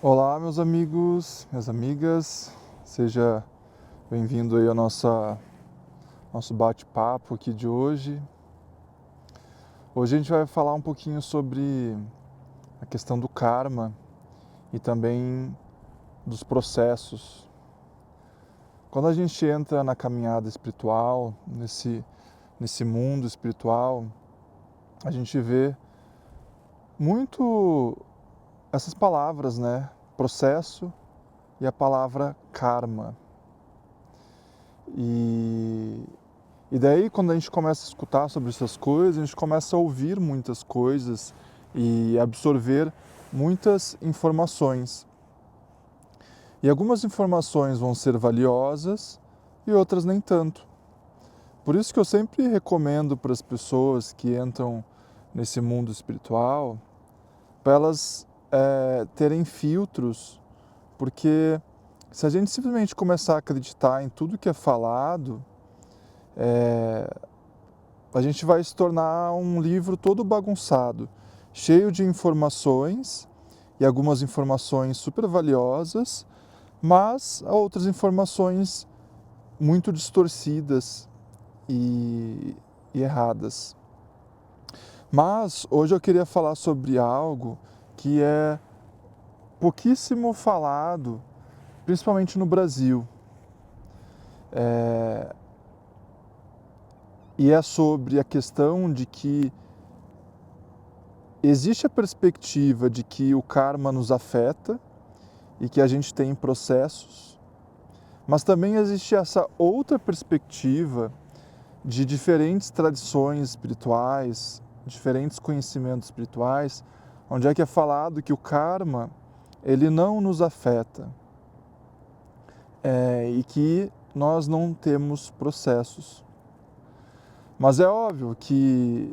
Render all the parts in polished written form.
Olá, meus amigos, minhas amigas, seja bem-vindo aí ao nosso bate-papo aqui de hoje. Hoje a gente vai falar um pouquinho sobre a questão do karma e também dos processos. Quando a gente entra na caminhada espiritual, nesse mundo espiritual, a gente vê muito essas palavras, né? Processo e a palavra karma. E daí, quando a gente começa a escutar sobre essas coisas, a gente começa a ouvir muitas coisas e absorver muitas informações. E algumas informações vão ser valiosas e outras nem tanto. Por isso que eu sempre recomendo para as pessoas que entram nesse mundo espiritual, para elas terem filtros, porque se a gente simplesmente começar a acreditar em tudo que é falado, a gente vai se tornar um livro todo bagunçado, cheio de informações e algumas informações super valiosas, mas outras informações muito distorcidas e erradas. Mas hoje eu queria falar sobre algo que é pouquíssimo falado, principalmente no Brasil. E é sobre a questão de que existe a perspectiva de que o karma nos afeta e que a gente tem processos, mas também existe essa outra perspectiva de diferentes tradições espirituais, diferentes conhecimentos espirituais, onde é que é falado que o karma ele não nos afeta e que nós não temos processos. Mas é óbvio que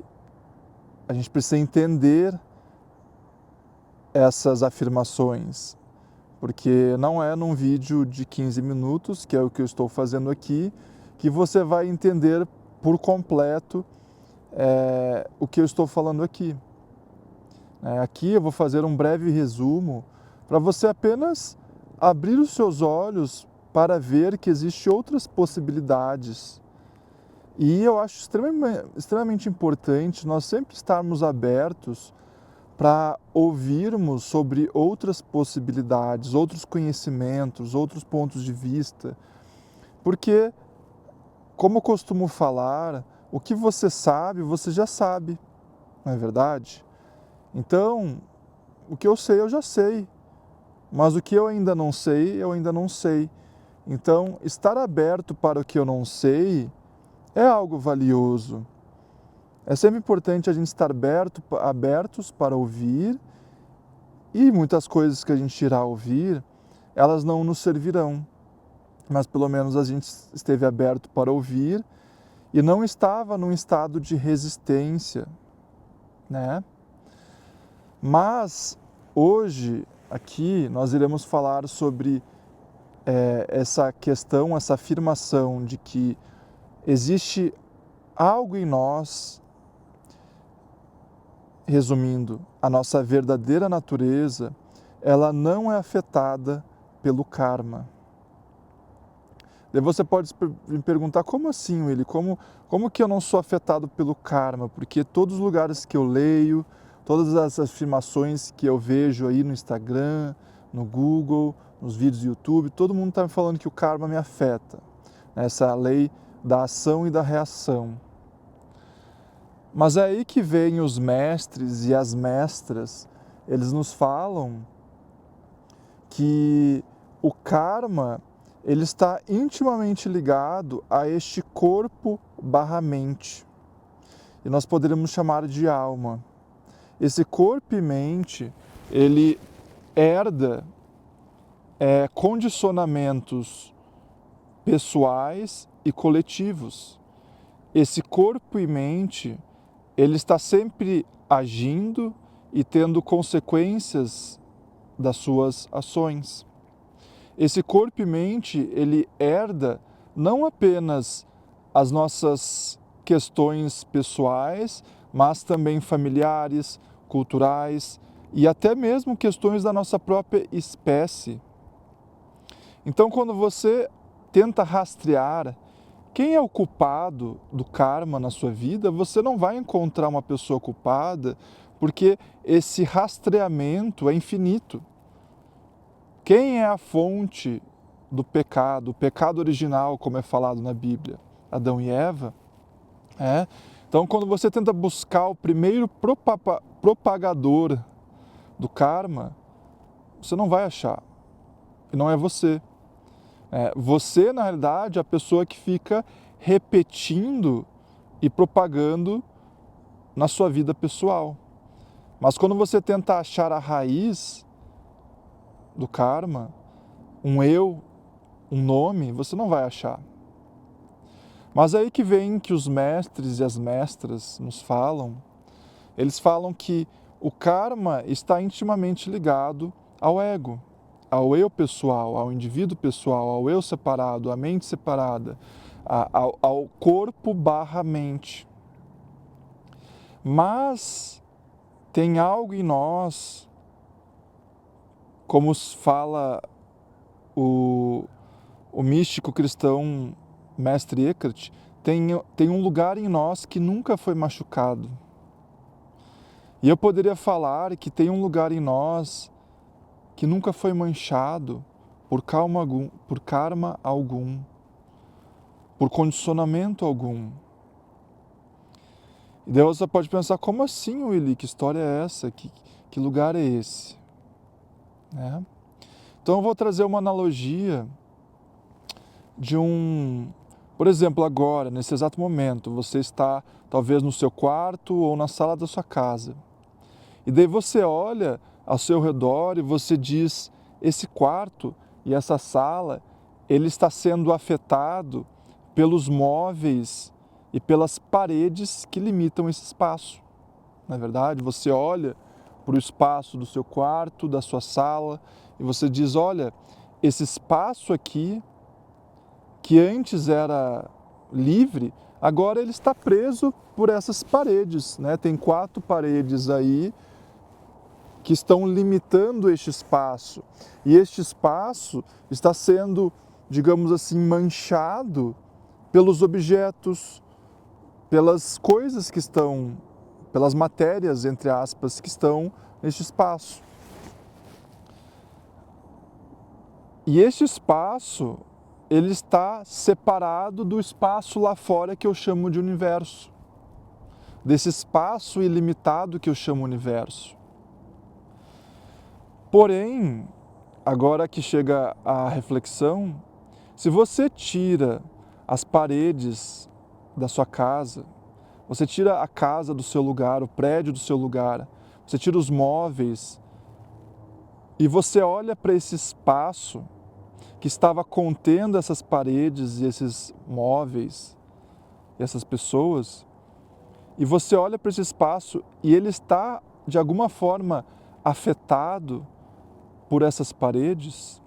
a gente precisa entender essas afirmações, porque não é num vídeo de 15 minutos, que é o que eu estou fazendo aqui, que você vai entender por completo o que eu estou falando aqui. Aqui eu vou fazer um breve resumo para você apenas abrir os seus olhos para ver que existem outras possibilidades. E eu acho extremamente importante nós sempre estarmos abertos para ouvirmos sobre outras possibilidades, outros conhecimentos, outros pontos de vista. Porque, como eu costumo falar, o que você sabe, você já sabe, não é verdade? Então, o que eu sei, eu já sei. Mas o que eu ainda não sei, eu ainda não sei. Então, estar aberto para o que eu não sei é algo valioso. É sempre importante a gente estar abertos para ouvir, e muitas coisas que a gente irá ouvir, elas não nos servirão. Mas pelo menos a gente esteve aberto para ouvir e não estava num estado de resistência, né? Mas hoje, aqui, nós iremos falar sobre essa questão, essa afirmação de que existe algo em nós. Resumindo, a nossa verdadeira natureza, ela não é afetada pelo karma. Daí você pode me perguntar, como assim, Willy? Como que eu não sou afetado pelo karma? Porque todos os lugares que eu leio, todas as afirmações que eu vejo aí no Instagram, no Google, nos vídeos do YouTube, todo mundo está me falando que o karma me afeta. Essa lei da ação e da reação. Mas é aí que vem os mestres e as mestras, eles nos falam que o karma ele está intimamente ligado a este corpo/mente. E nós poderíamos chamar de alma. Esse corpo e mente, ele herda condicionamentos pessoais e coletivos. Esse corpo e mente, ele está sempre agindo e tendo consequências das suas ações. Esse corpo e mente, ele herda não apenas as nossas questões pessoais, mas também familiares, culturais, e até mesmo questões da nossa própria espécie. Então, quando você tenta rastrear quem é o culpado do karma na sua vida, você não vai encontrar uma pessoa culpada, porque esse rastreamento é infinito. Quem é a fonte do pecado, o pecado original, como é falado na Bíblia? Adão e Eva. Então, quando você tenta buscar o primeiro propagador do karma, você não vai achar. E não é você. Você, na realidade, é a pessoa que fica repetindo e propagando na sua vida pessoal. Mas quando você tenta achar a raiz do karma, um eu, um nome, você não vai achar. Mas aí que vem que os mestres e as mestras nos falam. Eles falam que o karma está intimamente ligado ao ego, ao eu pessoal, ao indivíduo pessoal, ao eu separado, à mente separada, ao corpo/mente. Mas tem algo em nós, como fala o místico cristão Mestre Eckhart, tem um lugar em nós que nunca foi machucado. E eu poderia falar que tem um lugar em nós que nunca foi manchado por karma algum, por condicionamento algum. E daí você pode pensar, como assim, Willy? Que história é essa? Que lugar é esse? Então eu vou trazer uma analogia de por exemplo, agora, nesse exato momento, você está talvez no seu quarto ou na sala da sua casa. E daí você olha ao seu redor e você diz, esse quarto e essa sala, ele está sendo afetado pelos móveis e pelas paredes que limitam esse espaço. Na verdade, você olha para o espaço do seu quarto, da sua sala, e você diz, olha, esse espaço aqui, que antes era livre, agora ele está preso por essas paredes, né? Tem 4 paredes aí que estão limitando este espaço. E este espaço está sendo, digamos assim, manchado pelos objetos, pelas coisas que estão, pelas matérias, entre aspas, que estão neste espaço. E este espaço, ele está separado do espaço lá fora que eu chamo de universo, desse espaço ilimitado que eu chamo universo. Porém, agora que chega a reflexão, se você tira as paredes da sua casa, você tira a casa do seu lugar, o prédio do seu lugar, você tira os móveis e você olha para esse espaço que estava contendo essas paredes e esses móveis e essas pessoas, e você olha para esse espaço e ele está, de alguma forma, afetado por essas paredes,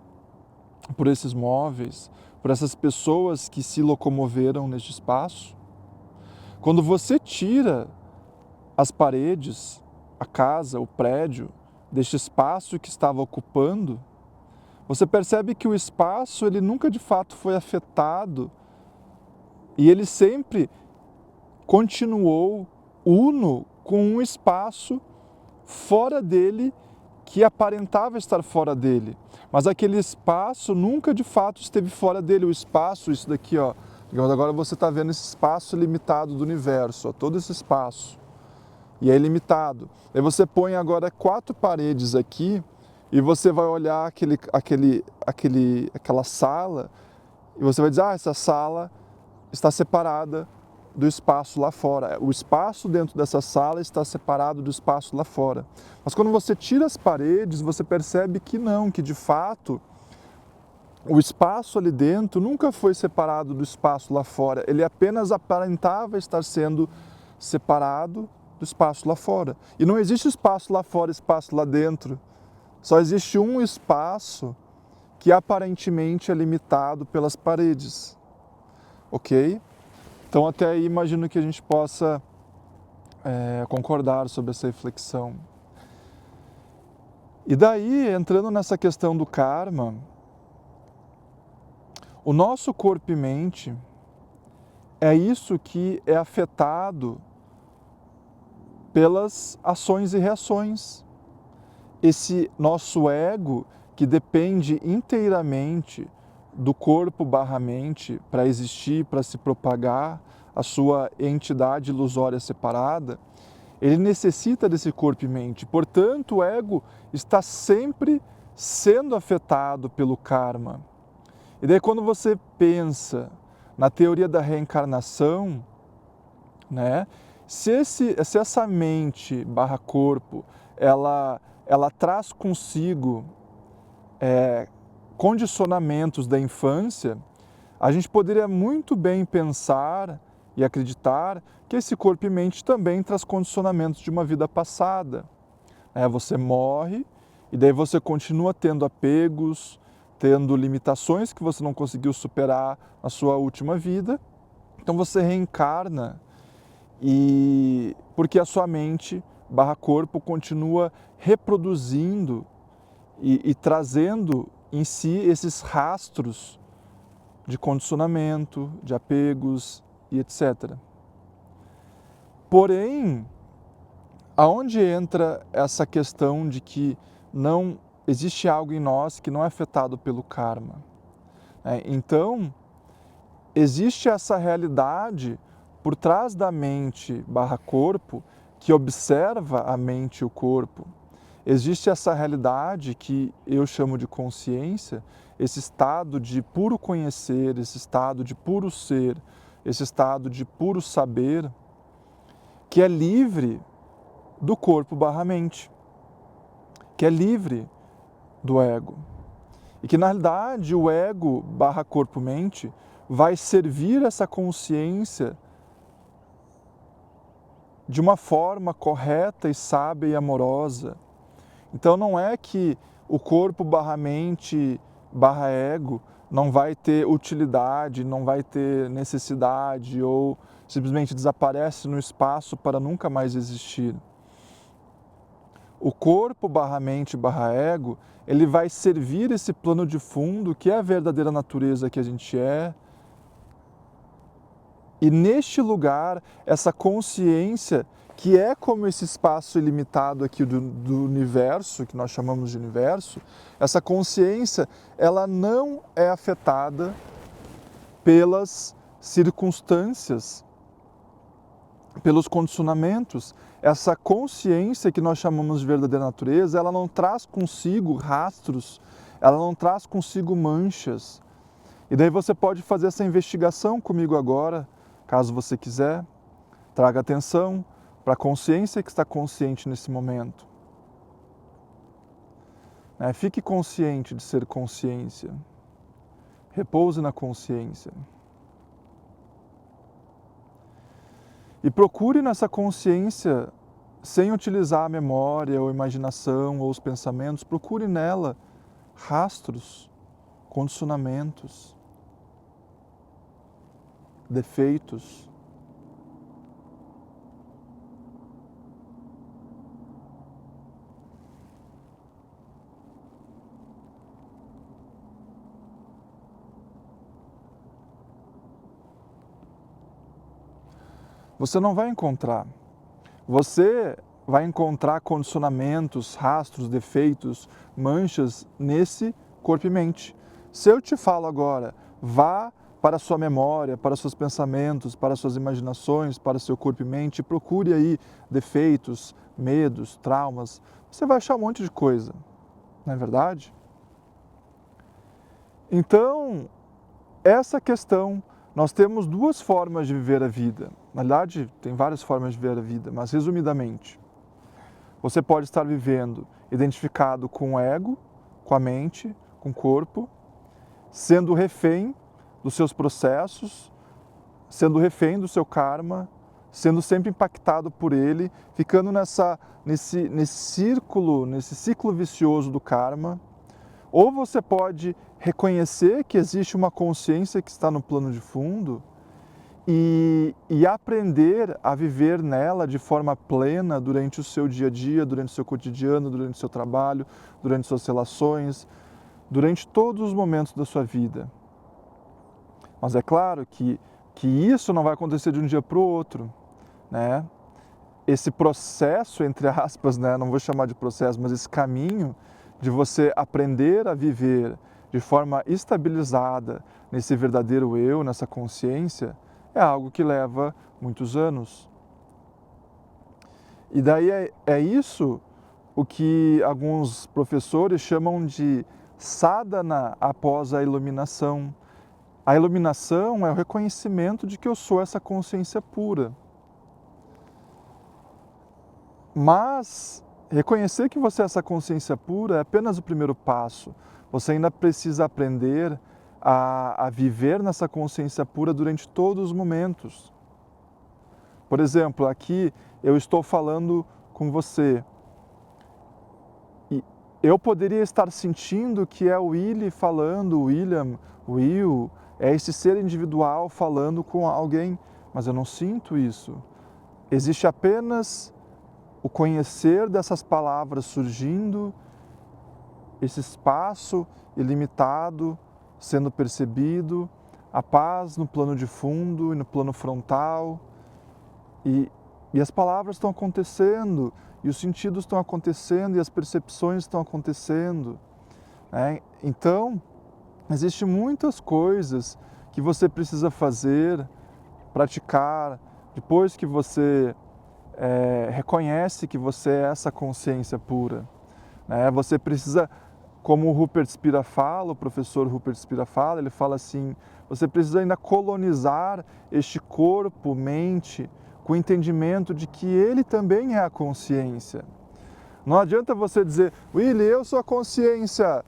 por esses móveis, por essas pessoas que se locomoveram neste espaço. Quando você tira as paredes, a casa, o prédio, deste espaço que estava ocupando, você percebe que o espaço ele nunca de fato foi afetado e ele sempre continuou uno com um espaço fora dele que aparentava estar fora dele. Mas aquele espaço nunca de fato esteve fora dele. O espaço, isso daqui, ó, digamos, agora você está vendo esse espaço limitado do universo, ó, todo esse espaço. E é ilimitado. Aí você põe agora 4 paredes aqui e você vai olhar aquela sala e você vai dizer, essa sala está separada do espaço lá fora. O espaço dentro dessa sala está separado do espaço lá fora. Mas quando você tira as paredes, você percebe que não, que de fato o espaço ali dentro nunca foi separado do espaço lá fora. Ele apenas aparentava estar sendo separado do espaço lá fora. E não existe espaço lá fora, espaço lá dentro. Só existe um espaço que aparentemente é limitado pelas paredes. Ok? Então até aí imagino que a gente possa concordar sobre essa reflexão. E daí, entrando nessa questão do karma, o nosso corpo e mente é isso que é afetado pelas ações e reações. Esse nosso ego, que depende inteiramente do corpo/mente para existir, para se propagar, a sua entidade ilusória separada, ele necessita desse corpo e mente. Portanto, o ego está sempre sendo afetado pelo karma. E daí quando você pensa na teoria da reencarnação, né, se essa mente/corpo, ela traz consigo condicionamentos da infância, a gente poderia muito bem pensar e acreditar que esse corpo e mente também traz condicionamentos de uma vida passada. Você morre e daí você continua tendo apegos, tendo limitações que você não conseguiu superar na sua última vida. Então você reencarna e porque a sua mente/corpo continua reproduzindo e trazendo em si esses rastros de condicionamento, de apegos e etc. Porém, aonde entra essa questão de que não existe algo em nós que não é afetado pelo karma? Então, existe essa realidade por trás da mente/corpo que observa a mente e o corpo. Existe essa realidade que eu chamo de consciência, esse estado de puro conhecer, esse estado de puro ser, esse estado de puro saber, que é livre do corpo/mente, que é livre do ego. E que, na realidade, o ego/corpo-mente vai servir essa consciência de uma forma correta e sábia e amorosa. Então não é que o corpo/mente/ego não vai ter utilidade, não vai ter necessidade ou simplesmente desaparece no espaço para nunca mais existir. O corpo/mente/ego, ele vai servir esse plano de fundo que é a verdadeira natureza que a gente é. E neste lugar, essa consciência, que é como esse espaço ilimitado aqui do universo, que nós chamamos de universo, essa consciência, ela não é afetada pelas circunstâncias, pelos condicionamentos. Essa consciência que nós chamamos de verdadeira natureza, ela não traz consigo rastros, ela não traz consigo manchas. E daí você pode fazer essa investigação comigo agora, caso você quiser. Traga atenção para a consciência que está consciente nesse momento. Fique consciente de ser consciência. Repouse na consciência. E procure nessa consciência, sem utilizar a memória ou a imaginação ou os pensamentos, procure nela rastros, condicionamentos, defeitos. Você não vai encontrar. Você vai encontrar condicionamentos, rastros, defeitos, manchas nesse corpo e mente. Se eu te falo agora, vá para a sua memória, para os seus pensamentos, para as suas imaginações, para o seu corpo e mente, procure aí defeitos, medos, traumas, você vai achar um monte de coisa, não é verdade? Então, essa questão, nós temos duas formas de viver a vida. Na verdade, tem várias formas de viver a vida, mas resumidamente, você pode estar vivendo identificado com o ego, com a mente, com o corpo, sendo refém dos seus processos, sendo refém do seu karma, sendo sempre impactado por ele, ficando nesse ciclo vicioso do karma. Ou você pode reconhecer que existe uma consciência que está no plano de fundo, e aprender a viver nela de forma plena durante o seu dia a dia, durante o seu cotidiano, durante o seu trabalho, durante suas relações, durante todos os momentos da sua vida. Mas é claro que isso não vai acontecer de um dia para o outro, né? Esse processo, entre aspas, né? Não vou chamar de processo, mas esse caminho de você aprender a viver de forma estabilizada nesse verdadeiro eu, nessa consciência, é algo que leva muitos anos. E daí é isso o que alguns professores chamam de sadhana após a iluminação. A iluminação é o reconhecimento de que eu sou essa consciência pura. Mas reconhecer que você é essa consciência pura é apenas o primeiro passo. Você ainda precisa aprender a viver nessa consciência pura durante todos os momentos. Por exemplo, aqui eu estou falando com você e eu poderia estar sentindo que é o Willy falando, o William, o Will, é esse ser individual falando com alguém, mas eu não sinto isso. Existe apenas o conhecer dessas palavras surgindo, esse espaço ilimitado sendo percebido, a paz no plano de fundo e no plano frontal, e as palavras estão acontecendo, e os sentidos estão acontecendo, e as percepções estão acontecendo, né? Então, existem muitas coisas que você precisa fazer, praticar, depois que você reconhece que você é essa consciência pura, né? Você precisa, como o Rupert Spira fala, o professor Rupert Spira fala, ele fala assim, você precisa ainda colonizar este corpo, mente, com o entendimento de que ele também é a consciência. Não adianta você dizer, Willy, eu sou a consciência.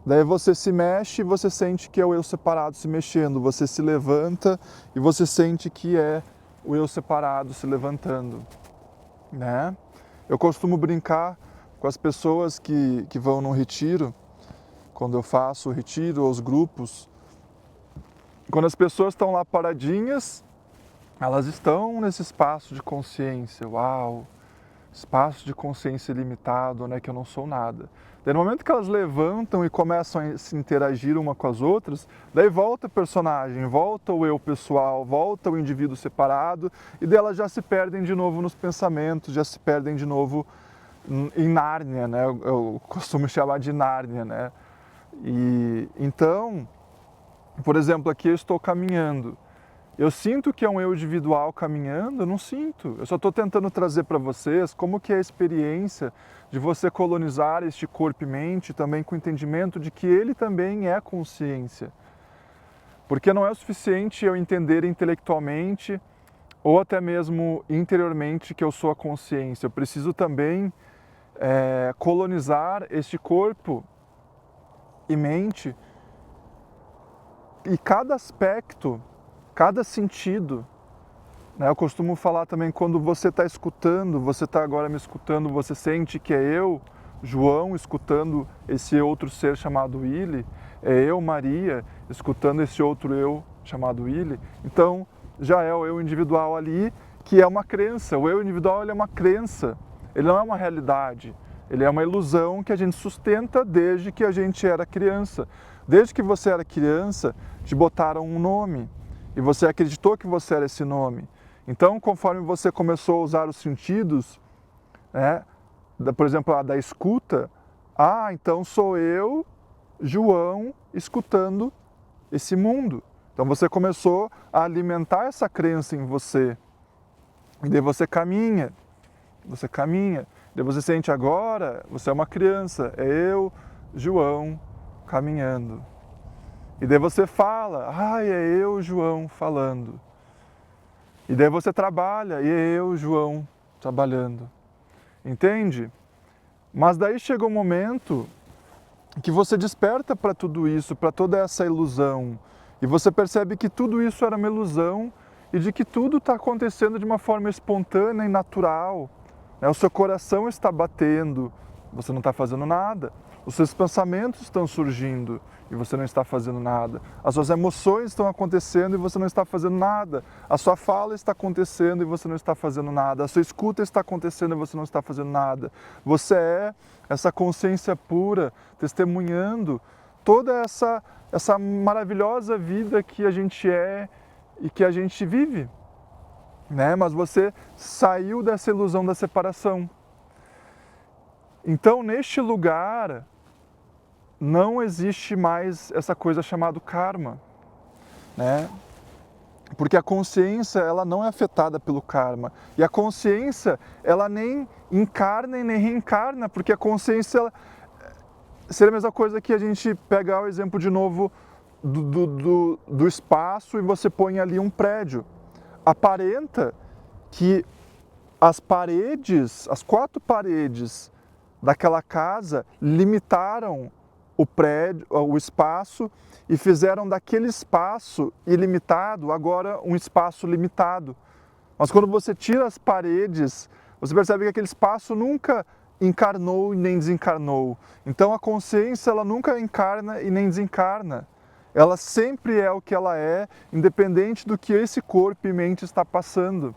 Daí você se mexe e você sente que é o eu separado se mexendo. Você se levanta e você sente que é o eu separado se levantando, né? Eu costumo brincar com as pessoas que vão num retiro, quando eu faço o retiro, os grupos, quando as pessoas estão lá paradinhas, elas estão nesse espaço de consciência, uau, espaço de consciência ilimitado, né, que eu não sou nada. Daí, no momento que elas levantam e começam a se interagir uma com as outras, daí volta o personagem, volta o eu pessoal, volta o indivíduo separado, e daí elas já se perdem de novo nos pensamentos, já se perdem de novo em Nárnia, né? Eu costumo chamar de Nárnia, né? E então, por exemplo, aqui eu estou caminhando. Eu sinto que é um eu individual caminhando? Eu não sinto. Eu só estou tentando trazer para vocês como que é a experiência de você colonizar este corpo e mente também com o entendimento de que ele também é consciência. Porque não é o suficiente eu entender intelectualmente ou até mesmo interiormente que eu sou a consciência. Eu preciso também colonizar este corpo e mente e cada aspecto, cada sentido, né? Eu costumo falar também, quando você está escutando, você está agora me escutando, você sente que é eu, João, escutando esse outro ser chamado Willy, é eu, Maria, escutando esse outro eu chamado Willy. Então, já é o eu individual ali, que é uma crença. O eu individual, ele é uma crença, ele não é uma realidade. Ele é uma ilusão que a gente sustenta desde que a gente era criança. Desde que você era criança, te botaram um nome e você acreditou que você era esse nome. Então, conforme você começou a usar os sentidos, né, por exemplo, a da escuta, então sou eu, João, escutando esse mundo. Então você começou a alimentar essa crença em você. E daí você caminha, daí você sente agora, você é uma criança, é eu, João, caminhando. E daí você fala, é eu, João, falando. E daí você trabalha, e é eu, João, trabalhando. Entende? Mas daí chega um momento que você desperta para tudo isso, para toda essa ilusão. E você percebe que tudo isso era uma ilusão e de que tudo está acontecendo de uma forma espontânea e natural. O seu coração está batendo, você não está fazendo nada. Os seus pensamentos estão surgindo e você não está fazendo nada. As suas emoções estão acontecendo e você não está fazendo nada. A sua fala está acontecendo e você não está fazendo nada. A sua escuta está acontecendo e você não está fazendo nada. Você é essa consciência pura, testemunhando toda essa maravilhosa vida que a gente é e que a gente vive, né? Mas você saiu dessa ilusão da separação. Então, neste lugar, não existe mais essa coisa chamada karma, né? Porque a consciência, ela não é afetada pelo karma. E a consciência, ela nem encarna e nem reencarna, porque a consciência seria a mesma coisa que a gente pegar o exemplo de novo do espaço e você põe ali um prédio. Aparenta que as paredes, as 4 paredes daquela casa limitaram o prédio, o espaço, e fizeram daquele espaço ilimitado agora um espaço limitado. Mas quando você tira as paredes, você percebe que aquele espaço nunca encarnou e nem desencarnou. Então a consciência, ela nunca encarna e nem desencarna. Ela sempre é o que ela é, independente do que esse corpo e mente está passando,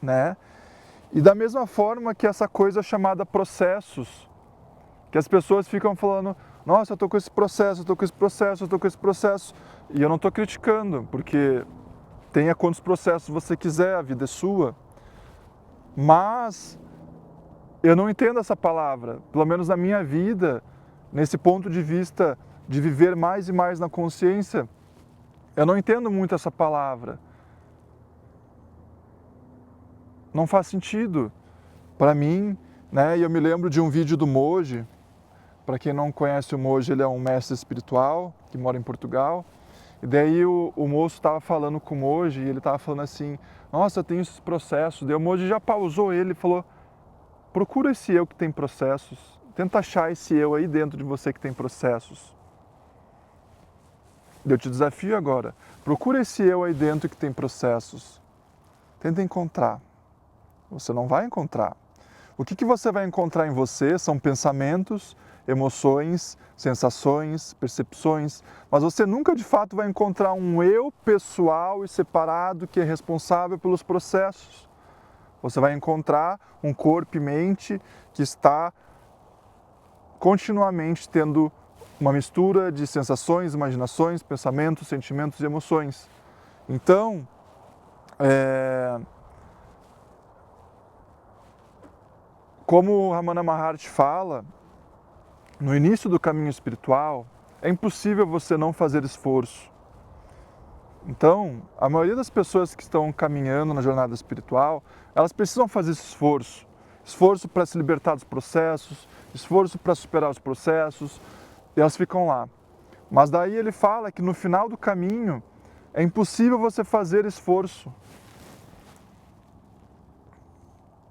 né? E da mesma forma que essa coisa chamada processos, que as pessoas ficam falando, nossa, eu estou com esse processo, eu estou com esse processo, eu estou com esse processo. E eu não estou criticando, porque tenha quantos processos você quiser, a vida é sua. Mas eu não entendo essa palavra, pelo menos na minha vida, nesse ponto de vista de viver mais e mais na consciência, eu não entendo muito essa palavra. Não faz sentido para mim, né? E eu me lembro de um vídeo do Moji. Para quem não conhece o Moji, ele é um mestre espiritual que mora em Portugal. E daí o moço estava falando com o Moji e ele estava falando assim, nossa, eu tenho esses processos. Daí o Moji já pausou ele e falou, procura esse eu que tem processos. Tenta achar esse eu aí dentro de você que tem processos. Eu te desafio agora, procura esse eu aí dentro que tem processos. Tenta encontrar. Você não vai encontrar. O que você vai encontrar em você são pensamentos, emoções, sensações, percepções, mas você nunca de fato vai encontrar um eu pessoal e separado que é responsável pelos processos. Você vai encontrar um corpo e mente que está continuamente tendo uma mistura de sensações, imaginações, pensamentos, sentimentos e emoções. Então, como o Ramana Maharshi fala, no início do caminho espiritual, é impossível você não fazer esforço. Então, a maioria das pessoas que estão caminhando na jornada espiritual, elas precisam fazer esse esforço. Esforço para se libertar dos processos, esforço para superar os processos, e elas ficam lá. Mas daí ele fala que no final do caminho, é impossível você fazer esforço.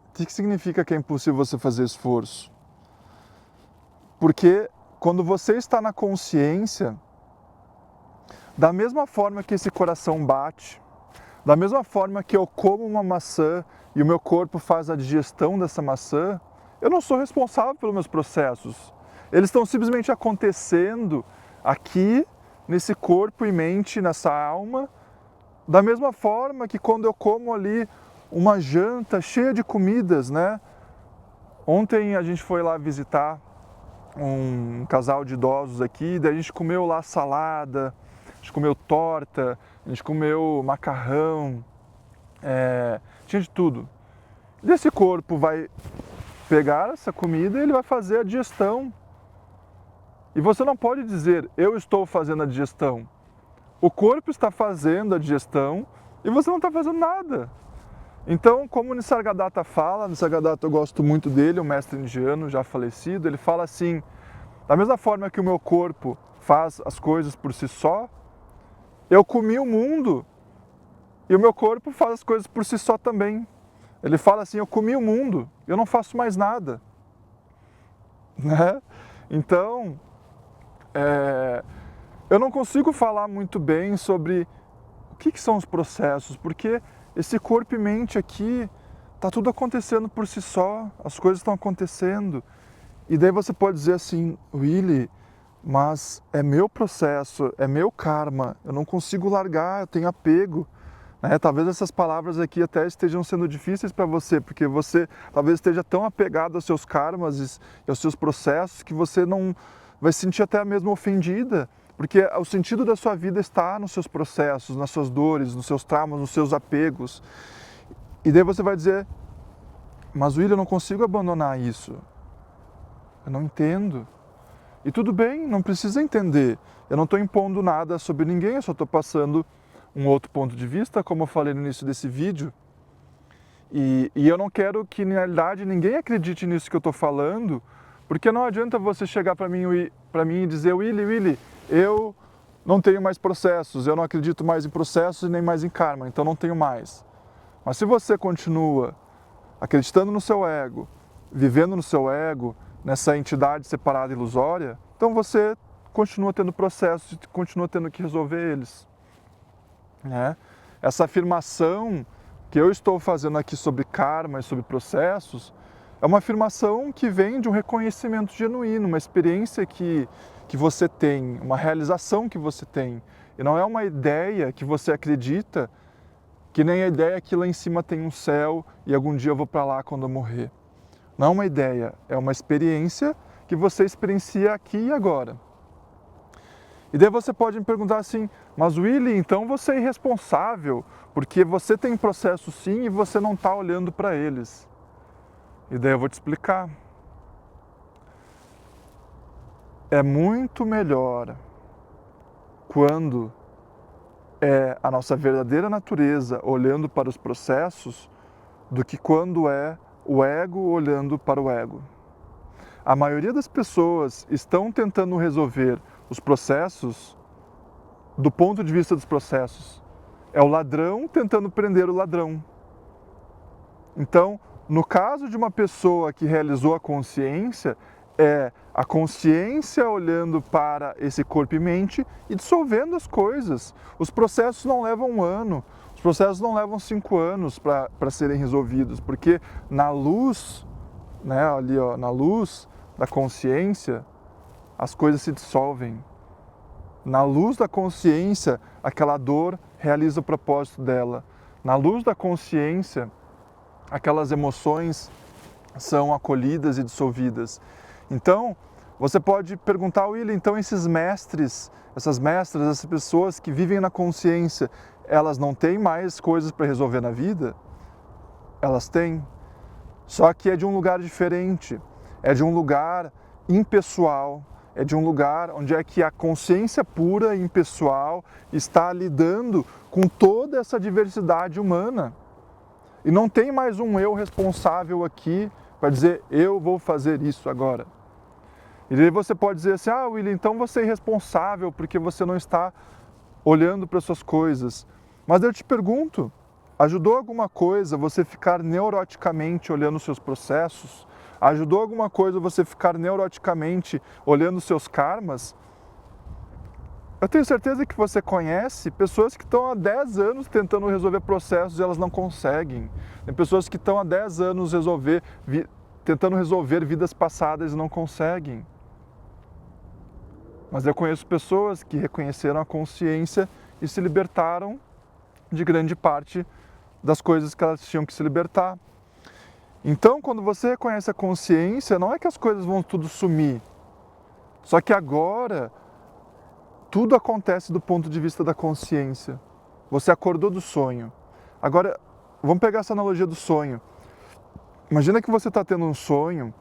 O que significa que é impossível você fazer esforço? Porque quando você está na consciência, da mesma forma que esse coração bate, da mesma forma que eu como uma maçã e o meu corpo faz a digestão dessa maçã, eu não sou responsável pelos meus processos. Eles estão simplesmente acontecendo aqui, nesse corpo e mente, nessa alma, da mesma forma que quando eu como ali uma janta cheia de comidas, né? Ontem a gente foi lá visitar um casal de idosos aqui, daí a gente comeu lá salada, a gente comeu torta, a gente comeu macarrão, tinha de tudo. Desse corpo vai pegar essa comida e ele vai fazer a digestão. E você não pode dizer, eu estou fazendo a digestão. O corpo está fazendo a digestão e você não está fazendo nada. Então, como o Nisargadatta fala, Nisargadatta eu gosto muito dele, um mestre indiano já falecido, ele fala assim, da mesma forma que o meu corpo faz as coisas por si só, eu comi o mundo e o meu corpo faz as coisas por si só também. Ele fala assim, eu comi o mundo, eu não faço mais nada. Né? Então, eu não consigo falar muito bem sobre o que são os processos, porque esse corpo e mente aqui, está tudo acontecendo por si só, as coisas estão acontecendo. E daí você pode dizer assim, Willy, mas é meu processo, é meu karma, eu não consigo largar, eu tenho apego. Talvez essas palavras aqui até estejam sendo difíceis para você, porque você talvez esteja tão apegado aos seus karmas e aos seus processos que você não vai se sentir até mesmo ofendida, porque o sentido da sua vida está nos seus processos, nas suas dores, nos seus traumas, nos seus apegos. E daí você vai dizer, mas Willy, eu não consigo abandonar isso. Eu não entendo. E tudo bem, não precisa entender. Eu não estou impondo nada sobre ninguém, eu só estou passando um outro ponto de vista, como eu falei no início desse vídeo. E eu não quero que, na realidade, ninguém acredite nisso que eu estou falando, porque não adianta você chegar para mim e dizer, Willy, eu não tenho mais processos, eu não acredito mais em processos e nem mais em karma, então não tenho mais. Mas se você continua acreditando no seu ego, vivendo no seu ego, nessa entidade separada e ilusória, então você continua tendo processos e continua tendo que resolver eles. Essa afirmação que eu estou fazendo aqui sobre karma e sobre processos é uma afirmação que vem de um reconhecimento genuíno, uma experiência que você tem, uma realização que você tem. E não é uma ideia que você acredita, que nem a ideia que lá em cima tem um céu e algum dia eu vou para lá quando eu morrer. Não é uma ideia, é uma experiência que você experiencia aqui e agora. E daí você pode me perguntar assim, mas Willy, então você é irresponsável, porque você tem processo sim e você não está olhando para eles. E daí eu vou te explicar. É muito melhor quando é a nossa verdadeira natureza olhando para os processos do que quando é o ego olhando para o ego. A maioria das pessoas estão tentando resolver os processos do ponto de vista dos processos. É o ladrão tentando prender o ladrão. Então, no caso de uma pessoa que realizou a consciência, é a consciência olhando para esse corpo e mente e dissolvendo as coisas. Os processos não levam 1 ano, os processos não levam 5 anos para serem resolvidos, porque na luz, ali na luz da consciência, as coisas se dissolvem. Na luz da consciência, aquela dor realiza o propósito dela. Na luz da consciência, aquelas emoções são acolhidas e dissolvidas. Então, você pode perguntar, Willy, então esses mestres, essas mestras, essas pessoas que vivem na consciência, elas não têm mais coisas para resolver na vida? Elas têm. Só que é de um lugar diferente, é de um lugar impessoal, é de um lugar onde é que a consciência pura e impessoal está lidando com toda essa diversidade humana. E não tem mais um eu responsável aqui para dizer, eu vou fazer isso agora. E daí você pode dizer assim, Willy, então você é irresponsável porque você não está olhando para as suas coisas. Mas eu te pergunto, ajudou alguma coisa você ficar neuroticamente olhando os seus processos? Ajudou alguma coisa você ficar neuroticamente olhando os seus karmas? Eu tenho certeza que você conhece pessoas que estão há 10 anos tentando resolver processos e elas não conseguem. Tem pessoas que estão há 10 anos tentando resolver vidas passadas e não conseguem. Mas eu conheço pessoas que reconheceram a consciência e se libertaram de grande parte das coisas que elas tinham que se libertar. Então, quando você reconhece a consciência, não é que as coisas vão tudo sumir. Só que agora, tudo acontece do ponto de vista da consciência. Você acordou do sonho. Agora, vamos pegar essa analogia do sonho. Imagina que você está tendo um sonho,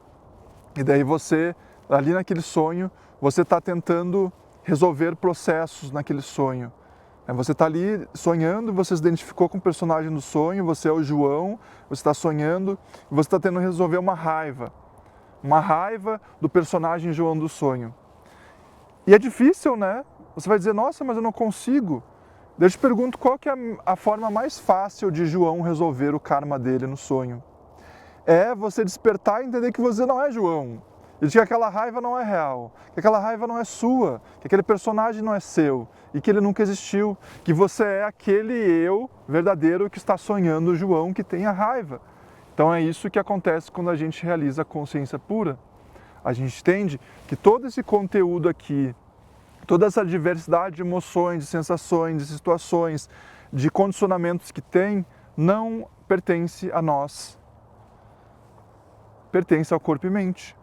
e daí você, ali naquele sonho, você está tentando resolver processos naquele sonho. Você está ali sonhando, você se identificou com o personagem do sonho, você é o João, você está sonhando e você está tentando resolver uma raiva do personagem João do sonho. E é difícil, né? Você vai dizer, nossa, mas eu não consigo. Daí eu te pergunto qual que é a forma mais fácil de João resolver o karma dele no sonho. É você despertar e entender que você não é João. E de que aquela raiva não é real, que aquela raiva não é sua, que aquele personagem não é seu e que ele nunca existiu, que você é aquele eu verdadeiro que está sonhando o João que tem a raiva. Então é isso que acontece quando a gente realiza a consciência pura. a gente entende que todo esse conteúdo aqui, toda essa diversidade de emoções, de sensações, de situações, de condicionamentos que tem, não pertence a nós. Pertence ao corpo e mente.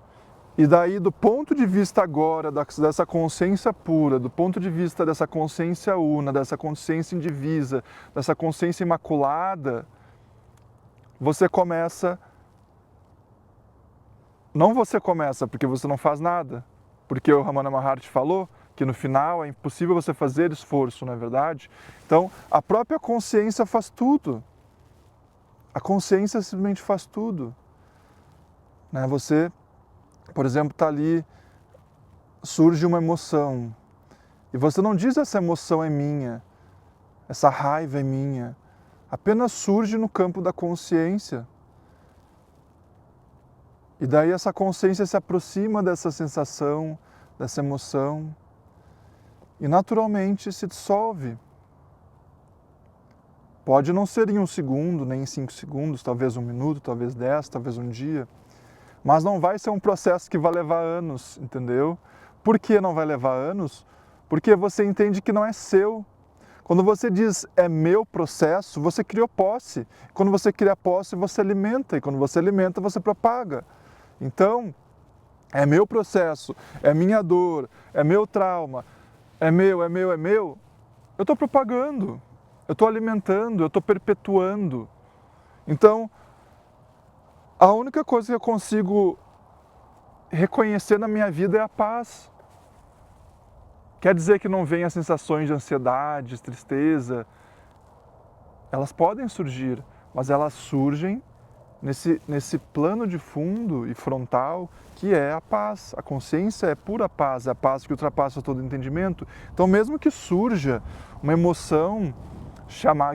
E daí, do ponto de vista agora dessa consciência pura, do ponto de vista dessa consciência una, dessa consciência indivisa, dessa consciência imaculada, você começa... Não você começa porque você não faz nada, porque o Ramana Maharshi falou que no final é impossível você fazer esforço, não é verdade? Então, a própria consciência faz tudo. A consciência simplesmente faz tudo. Né? Você, por exemplo, está ali, surge uma emoção, e você não diz essa emoção é minha, essa raiva é minha, apenas surge no campo da consciência. E daí essa consciência se aproxima dessa sensação, dessa emoção, e naturalmente se dissolve. Pode não ser em 1 segundo, nem em 5 segundos, talvez 1 minuto, talvez 10, talvez um dia, mas não vai ser um processo que vai levar anos, entendeu? Por que não vai levar anos? Porque você entende que não é seu. Quando você diz é meu processo, você criou posse. Quando você cria posse, você alimenta, e quando você alimenta, você propaga. Então, é meu processo, é minha dor, é meu trauma, é meu. Eu estou propagando, eu estou alimentando, eu estou perpetuando. Então, a única coisa que eu consigo reconhecer na minha vida é a paz. Quer dizer que não vem as sensações de ansiedade, tristeza. Elas podem surgir, mas elas surgem nesse plano de fundo e frontal que é a paz. A consciência é pura paz, é a paz que ultrapassa todo entendimento. Então, mesmo que surja uma emoção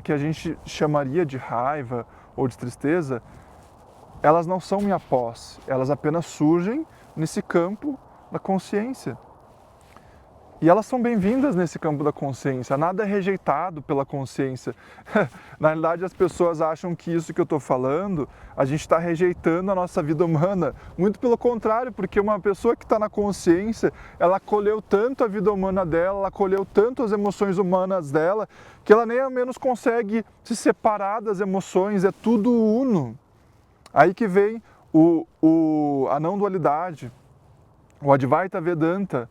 que a gente chamaria de raiva ou de tristeza, elas não são minha posse, elas apenas surgem nesse campo da consciência. E elas são bem-vindas nesse campo da consciência, nada é rejeitado pela consciência. Na realidade, as pessoas acham que isso que eu estou falando, a gente está rejeitando a nossa vida humana. Muito pelo contrário, porque uma pessoa que está na consciência, ela acolheu tanto a vida humana dela, ela acolheu tanto as emoções humanas dela, que ela nem ao menos consegue se separar das emoções, é tudo uno. Aí que vem a não dualidade, o Advaita Vedanta,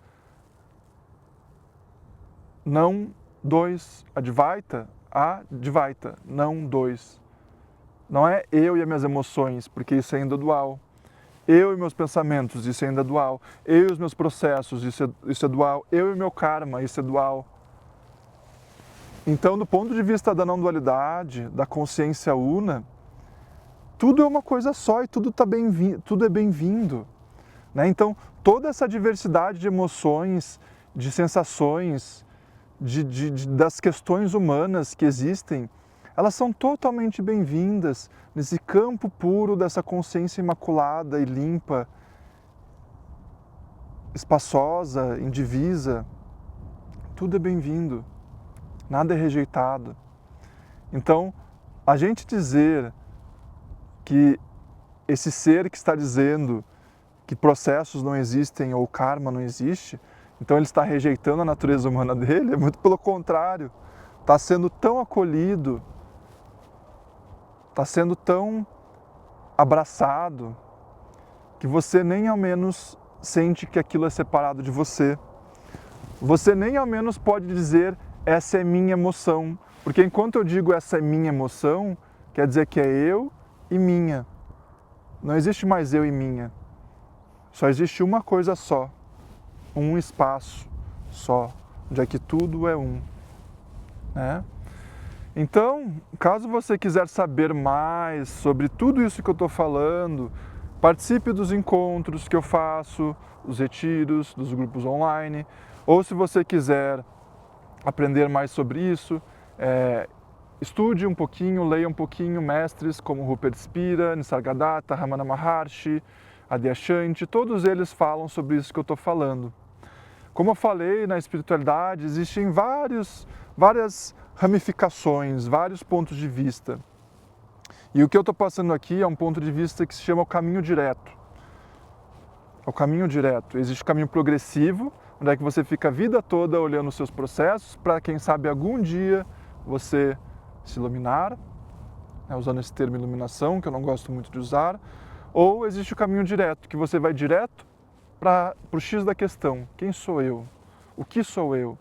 não dois, Advaita, não dois. Não é eu e as minhas emoções, porque isso é ainda dual. Eu e meus pensamentos, isso é ainda dual. Eu e os meus processos, isso é dual. Eu e meu karma, isso é dual. Então, do ponto de vista da não dualidade, da consciência una, tudo é uma coisa só e tudo é bem-vindo. Né? Então, toda essa diversidade de emoções, de sensações, das questões humanas que existem, elas são totalmente bem-vindas nesse campo puro dessa consciência imaculada e limpa, espaçosa, indivisa. Tudo é bem-vindo, nada é rejeitado. Então, a gente dizer que esse ser que está dizendo que processos não existem ou karma não existe, então ele está rejeitando a natureza humana dele, é muito pelo contrário. Está sendo tão acolhido, está sendo tão abraçado, que você nem ao menos sente que aquilo é separado de você. Você nem ao menos pode dizer, essa é minha emoção. Porque enquanto eu digo essa é minha emoção, quer dizer que é eu e minha. Não existe mais eu e minha. Só existe uma coisa só. Um espaço só, onde é que tudo é um. Né? Então, caso você quiser saber mais sobre tudo isso que eu estou falando, participe dos encontros que eu faço, dos retiros, dos grupos online, ou se você quiser aprender mais sobre isso, estude um pouquinho, leia um pouquinho mestres como Rupert Spira, Nisargadatta, Ramana Maharshi, Adyashanti, todos eles falam sobre isso que eu estou falando. Como eu falei, na espiritualidade existem várias ramificações, vários pontos de vista. E o que eu estou passando aqui é um ponto de vista que se chama o caminho direto. É o caminho direto. Existe o caminho progressivo, onde é que você fica a vida toda olhando os seus processos, para quem sabe algum dia você se iluminar, né, usando esse termo iluminação, que eu não gosto muito de usar. Ou existe o caminho direto, que você vai direto para o X da questão. Quem sou eu? O que sou eu?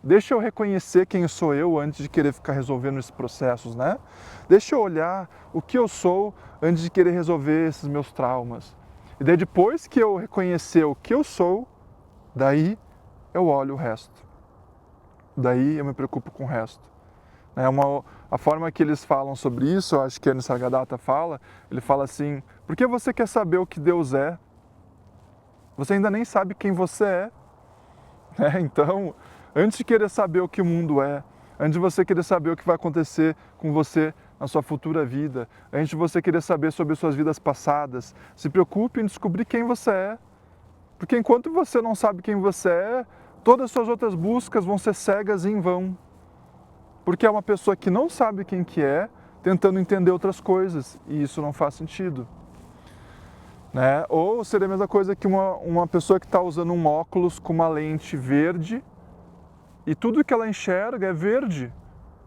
Deixa eu reconhecer quem sou eu antes de querer ficar resolvendo esses processos, né? Deixa eu olhar o que eu sou antes de querer resolver esses meus traumas. E daí depois que eu reconhecer o que eu sou, daí eu olho o resto. Daí eu me preocupo com o resto. A forma que eles falam sobre isso, eu acho que a Nisargadatta fala, ele fala assim, por que você quer saber o que Deus é? Você ainda nem sabe quem você é. Então, antes de querer saber o que o mundo é, antes de você querer saber o que vai acontecer com você na sua futura vida, antes de você querer saber sobre suas vidas passadas, se preocupe em descobrir quem você é. Porque enquanto você não sabe quem você é, todas as suas outras buscas vão ser cegas e em vão. Porque é uma pessoa que não sabe quem que é, tentando entender outras coisas, e isso não faz sentido. Né? Ou seria a mesma coisa que uma pessoa que está usando um óculos com uma lente verde e tudo que ela enxerga é verde.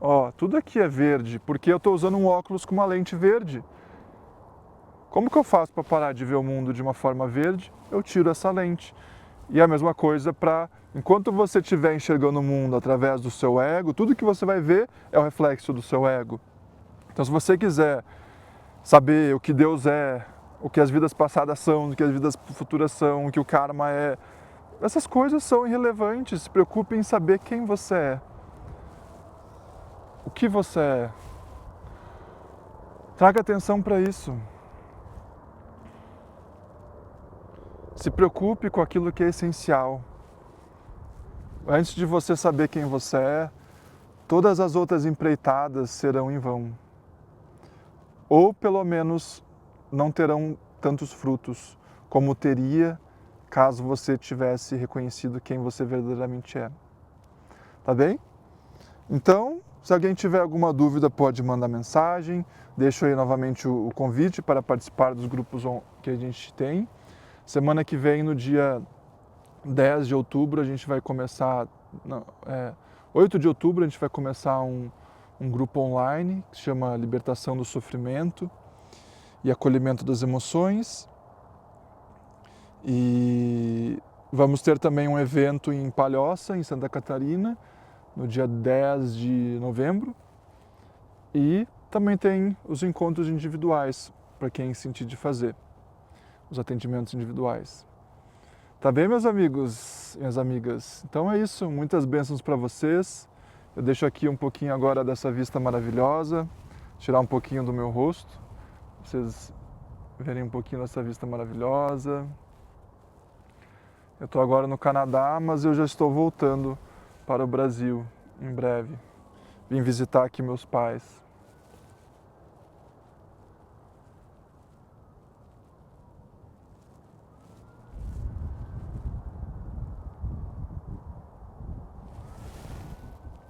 Ó, tudo aqui é verde, porque eu estou usando um óculos com uma lente verde. Como que eu faço para parar de ver o mundo de uma forma verde? Eu tiro essa lente. E a mesma coisa para, enquanto você estiver enxergando o mundo através do seu ego, tudo que você vai ver é o reflexo do seu ego. Então, se você quiser saber o que Deus é, o que as vidas passadas são, o que as vidas futuras são, o que o karma é, essas coisas são irrelevantes. Se preocupe em saber quem você é. O que você é. Traga atenção para isso. Se preocupe com aquilo que é essencial. Antes de você saber quem você é, todas as outras empreitadas serão em vão. Ou, pelo menos, não terão tantos frutos como teria caso você tivesse reconhecido quem você verdadeiramente é. Tá bem? Então, se alguém tiver alguma dúvida, pode mandar mensagem. Deixo aí novamente o convite para participar dos grupos que a gente tem. Semana que vem, no dia 10 de outubro, a gente vai começar... 8 de outubro, a gente vai começar um grupo online que se chama Libertação do Sofrimento e Acolhimento das Emoções. E vamos ter também um evento em Palhoça, em Santa Catarina, no dia 10 de novembro. E também tem os encontros individuais, para quem sentir de fazer, os atendimentos individuais. Tá bem, meus amigos e minhas amigas? Então é isso, muitas bênçãos para vocês. Eu deixo aqui um pouquinho agora dessa vista maravilhosa, tirar um pouquinho do meu rosto, pra vocês verem um pouquinho dessa vista maravilhosa. Eu estou agora no Canadá, mas eu já estou voltando para o Brasil em breve. Vim visitar aqui meus pais.